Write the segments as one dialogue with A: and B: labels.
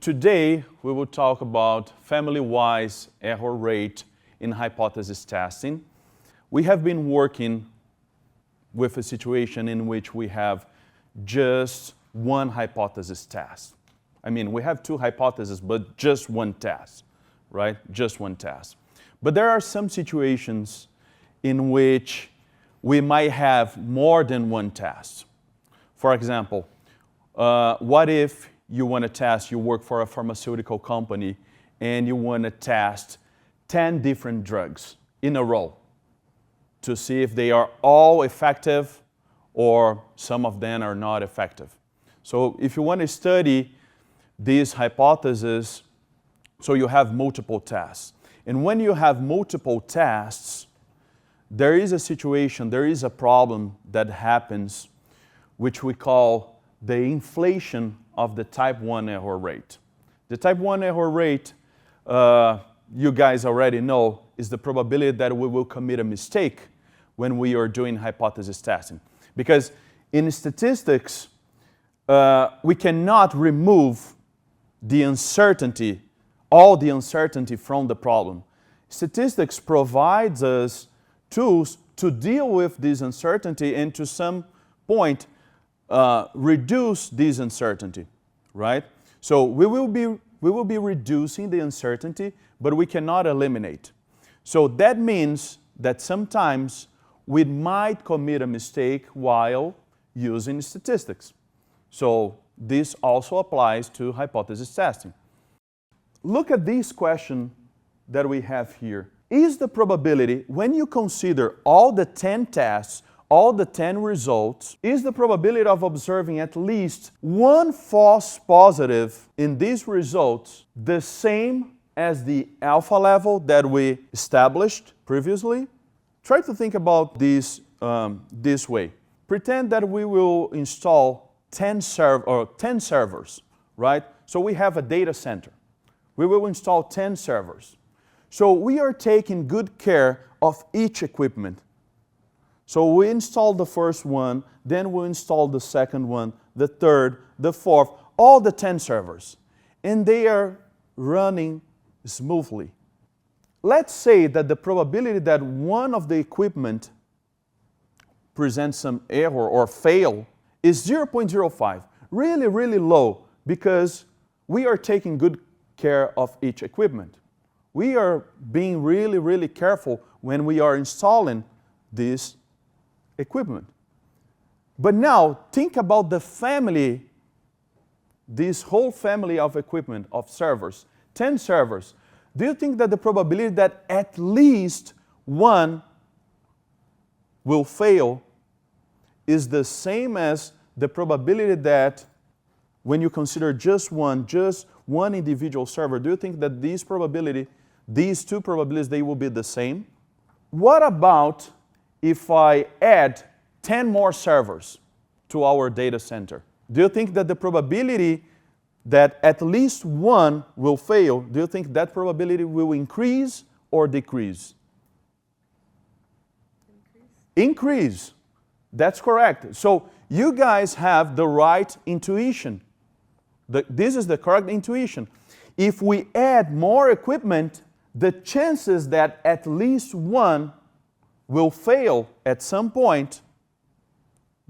A: Today, we will talk about family-wise error rate in hypothesis testing. We have been working with a situation in which we have just one hypothesis test. I mean, we have two hypotheses, but just one test, right? Just one test. But there are some situations in which we might have more than one test. For example, what if you want to test, you work for a pharmaceutical company, and you want to test 10 different drugs in a row to see if they are all effective or some of them are not effective. So if you want to study these hypotheses, so you have multiple tests. And when you have multiple tests, there is a situation, there is a problem that happens which we call the inflation of the type 1 error rate. The type 1 error rate, you guys already know, is the probability that we will commit a mistake when we are doing hypothesis testing. Because in statistics, we cannot remove the uncertainty, all the uncertainty from the problem. Statistics provides us tools to deal with this uncertainty and to some point reduce this uncertainty, right? So we will be reducing the uncertainty, but we cannot eliminate. So that means that sometimes we might commit a mistake while using statistics. So this also applies to hypothesis testing. Look at this question that we have here. Is the probability, when you consider all the 10 tests, all the 10 results, is the probability of observing at least one false positive in these results the same as the alpha level that we established previously? Try to think about this this way. Pretend that we will install 10 servers, right? So we have a data center. We will install 10 servers. So we are taking good care of each equipment. So we install the first one, then we install the second one, the third, the fourth, all the 10 servers. And they are running smoothly. Let's say that the probability that one of the equipment presents some error or fail is 0.05. Really, really low because we are taking good care of each equipment. We are being really, really careful when we are installing this equipment. But now think about the family, this whole family of equipment, of servers, 10 servers. Do you think that the probability that at least one will fail is the same as the probability that when you consider just one individual server, do you think that these two probabilities, they will be the same? What about if I add 10 more servers to our data center? Do you think that the probability that at least one will fail, do you think that probability will increase or decrease? Increase. That's correct. So you guys have the right intuition. This is the correct intuition. If we add more equipment, the chances that at least one will fail at some point,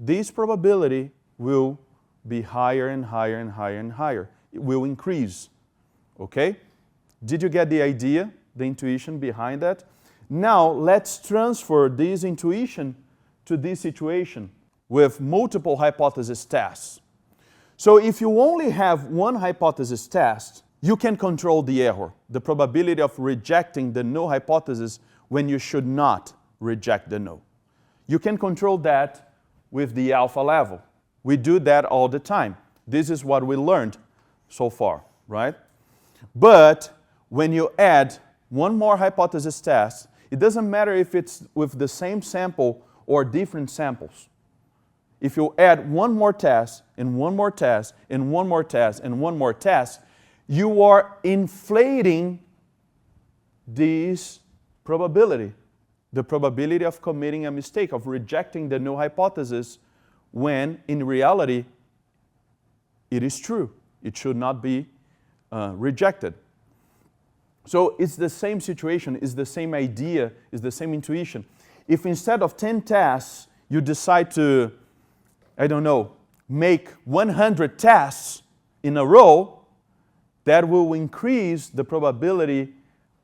A: this probability will be higher and higher and higher and higher. It will increase. Okay? Did you get the idea, the intuition behind that? Now let's transfer this intuition to this situation with multiple hypothesis tests. So if you only have one hypothesis test, you can control the error, the probability of rejecting the null hypothesis when you should not reject the null. You can control that with the alpha level. We do that all the time. This is what we learned so far, right? But when you add one more hypothesis test, it doesn't matter if it's with the same sample or different samples. If you add one more test, and one more test, and one more test, and one more test, you are inflating this probability. The probability of committing a mistake, of rejecting the null hypothesis, when in reality, it is true. It should not be rejected. So it's the same situation, it's the same idea, it's the same intuition. If instead of 10 tests, you decide to, I don't know, make 100 tests in a row, that will increase the probability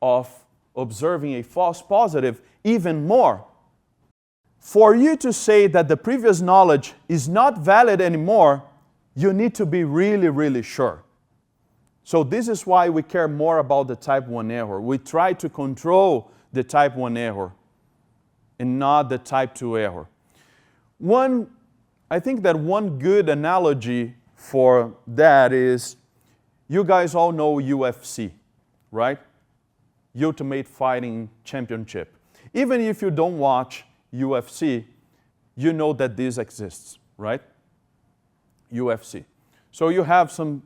A: of observing a false positive even more. For you to say that the previous knowledge is not valid anymore, you need to be really, really sure. So this is why we care more about the type 1 error. We try to control the type 1 error and not the type 2 error. I think that one good analogy for that is, you guys all know UFC, right? Ultimate Fighting Championship. Even if you don't watch UFC, you know that this exists, right? UFC. So you have some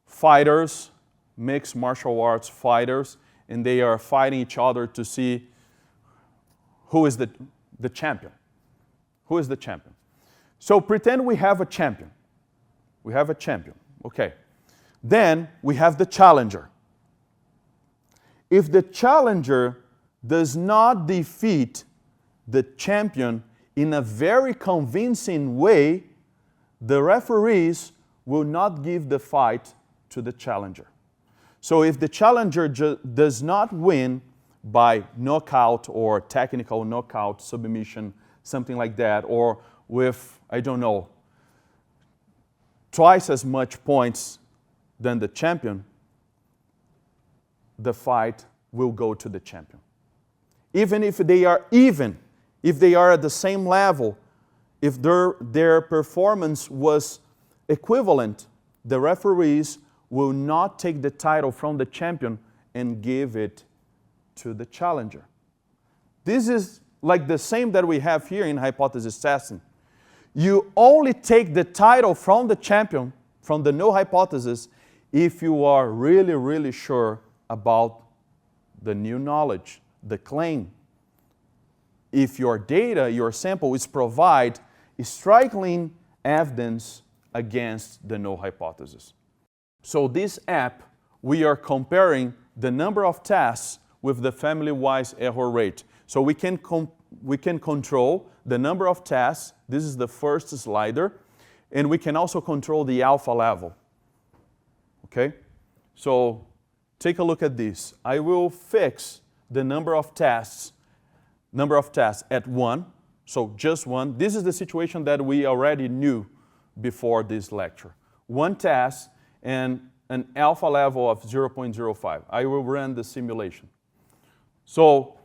A: fighters, mixed martial arts fighters, and they are fighting each other to see who is the champion. Who is the champion? So pretend we have a champion. We have a champion, okay. Then we have the challenger. If the challenger does not defeat the champion in a very convincing way, the referees will not give the fight to the challenger. So if the challenger does not win by knockout or technical knockout, submission, something like that, or with, I don't know, twice as much points than the champion, the fight will go to the champion. Even if they are even, if they are at the same level, if their performance was equivalent, the referees will not take the title from the champion and give it to the challenger. This is like the same that we have here in hypothesis testing. You only take the title from the champion, from the null hypothesis, if you are really, really sure about the new knowledge, the claim. If your data, your sample, is provide striking evidence against the null hypothesis. So this app, we are comparing the number of tests with the family-wise error rate. So we can control the number of tests. This is the first slider. And we can also control the alpha level. Okay? So take a look at this. I will fix the number of tests at 1. So just 1. This is the situation that we already knew before this lecture. 1 test and an alpha level of 0.05. I will run the simulation. So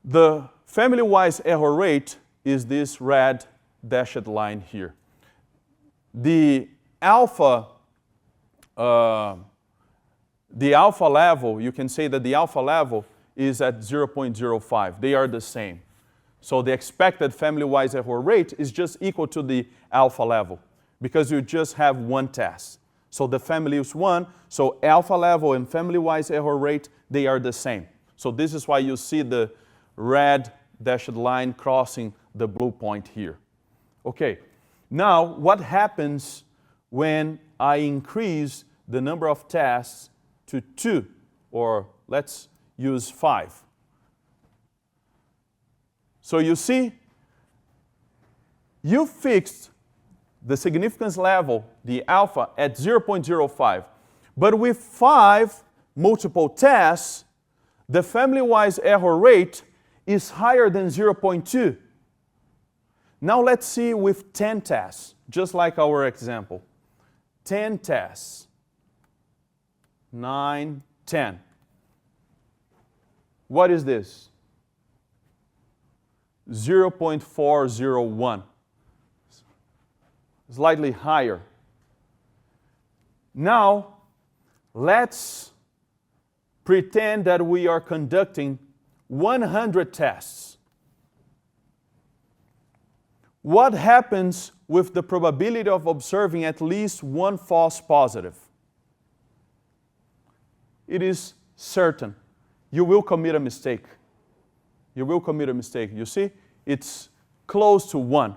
A: the family-wise error rate is this red dashed line here. The alpha level, you can say that the alpha level is at 0.05. They are the same. So the expected family-wise error rate is just equal to the alpha level because you just have 1 test. So the family is 1, so alpha level and family-wise error rate, they are the same. So this is why you see the red dashed line crossing the blue point here. Okay, now what happens when I increase the number of tests to 2, or let's use 5? So you see, you fixed the significance level, the alpha, at 0.05. But with 5 multiple tests, the family-wise error rate is higher than 0.2. Now let's see with 10 tests, just like our example. 10 tests. 9, 10. What is this? 0.401. Slightly higher. Now, let's pretend that we are conducting 100 tests. What happens with the probability of observing at least 1 false positive? It is certain. You will commit a mistake. You will commit a mistake. You see, it's close to 1.